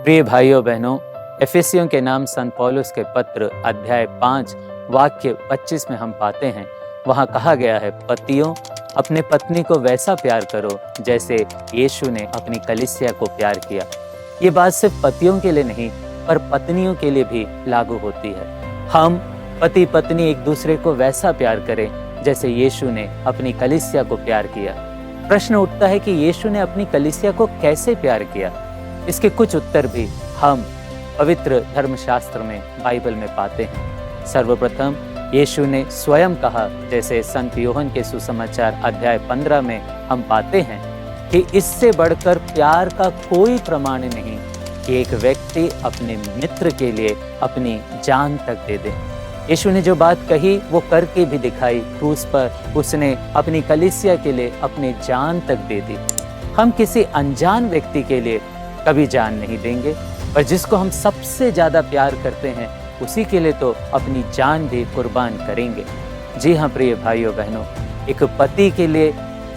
प्रिय भाइयों बहनों, एफेसियों के नाम संत पौलुस के पत्र अध्याय 5 वाक्य 25 में हम पाते हैं, वहाँ कहा गया है, पतियों अपने पत्नी को वैसा प्यार करो जैसे यीशु ने अपनी कलीसिया को प्यार किया। ये बात सिर्फ पतियों के लिए नहीं पर पत्नियों के लिए भी लागू होती है। हम पति पत्नी एक दूसरे को वैसा प्यार करें जैसे यीशु ने अपनी कलीसिया को प्यार किया। प्रश्न उठता है कि यीशु ने अपनी कलीसिया को कैसे प्यार किया। इसके कुछ उत्तर भी हम पवित्र धर्मशास्त्र में, बाइबल में पाते हैं। सर्वप्रथम यीशु ने स्वयं कहा, जैसे संत यूहन्ना के सुसमाचार अध्याय 15 में हम पाते हैं कि इससे बढ़कर प्यार का कोई प्रमाण नहीं कि एक व्यक्ति अपने मित्र के लिए अपनी जान तक दे दे। यीशु ने जो बात कही वो करके भी दिखाई। क्रूस पर उसने अपनी कलीसिया के लिए अपनी जान तक दे दी। हम किसी अनजान व्यक्ति के लिए कभी जान नहीं देंगे, पर जिसको हम सबसे ज्यादा प्यार करते हैं उसी के लिए तो अपनी जान भी कुर्बान करेंगे। जी हाँ प्रिय भाइयों बहनों, एक पति के लिए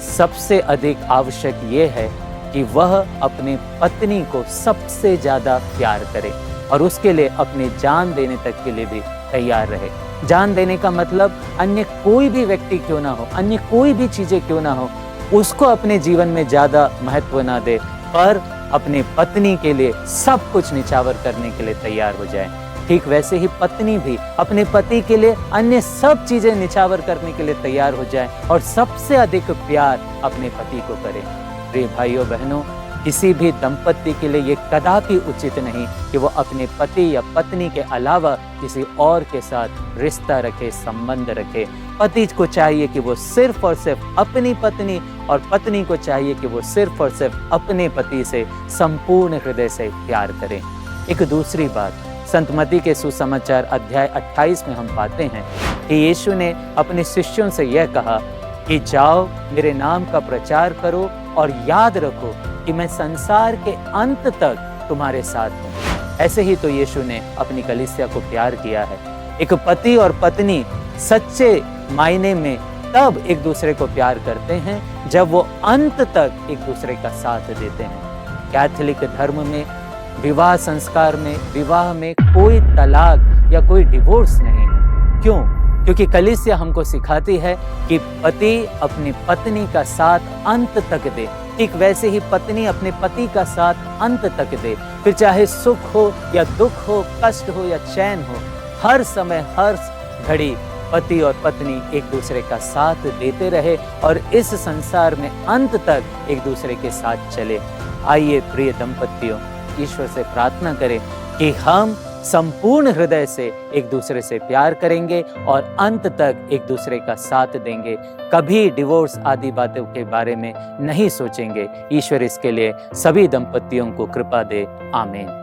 सबसे अधिक आवश्यक ये है कि वह अपनी पत्नी को सबसे ज्यादा प्यार करे और उसके लिए अपनी जान देने तक के लिए भी तैयार रहे। जान देने का मतलब अन्य कोई भी व्यक्ति क्यों ना हो, अन्य कोई भी चीजें क्यों ना हो, उसको अपने जीवन में ज्यादा महत्व ना दे, पर अपनी पत्नी के लिए सब कुछ निछावर करने के लिए तैयार हो जाए। ठीक वैसे ही पत्नी भी अपने पति के लिए अन्य सब चीजें निछावर करने के लिए तैयार हो जाए और सबसे अधिक प्यार अपने पति को करे। प्रिय भाइयों बहनों, किसी भी दंपति के लिए ये कदापि उचित नहीं कि वो अपने पति या पत्नी के अलावा किसी और के साथ रिश्ता रखे, संबंध रखे। पति को चाहिए कि वो सिर्फ और सिर्फ अपनी पत्नी, और पत्नी को चाहिए कि वो सिर्फ और सिर्फ अपने पति से संपूर्ण हृदय से प्यार करें। एक दूसरी बात, संत मत्ती के सुसमाचार अध्याय 28 में हम पाते हैं कि यीशु ने अपने शिष्यों से यह कहा कि जाओ, मेरे नाम का प्रचार करो और याद रखो कि मैं संसार के अंत तक तुम्हारे साथ हूँ। ऐसे ही तो यीशु ने अपनी कलीसिया को प्यार किया है। एक पति और पत्नी सच्चे मायने में तब एक दूसरे को प्यार करते हैं जब वो अंत तक एक दूसरे का साथ देते हैं। कैथोलिक धर्म में विवाह संस्कार में, विवाह में कोई तलाक या कोई डिवोर्स नहीं है। क्यों? क्योंकि कलीसिया हमको सिखाती है कि पति अपनी पत्नी का साथ अंत तक दे। ठीक वैसे ही पत्नी अपने पति का साथ अंत तक दे। फिर चाहे सुख हो या दुख हो, कष्ट हो या चैन हो, हर समय हर घड़ी पति और पत्नी एक दूसरे का साथ देते रहे और इस संसार में अंत तक एक दूसरे के साथ चले। आइए प्रिय दंपतियों, ईश्वर से प्रार्थना करें कि हम संपूर्ण हृदय से एक दूसरे से प्यार करेंगे और अंत तक एक दूसरे का साथ देंगे। कभी डिवोर्स आदि बातों के बारे में नहीं सोचेंगे। ईश्वर इसके लिए सभी दंपतियों को कृपा दे। आमीन।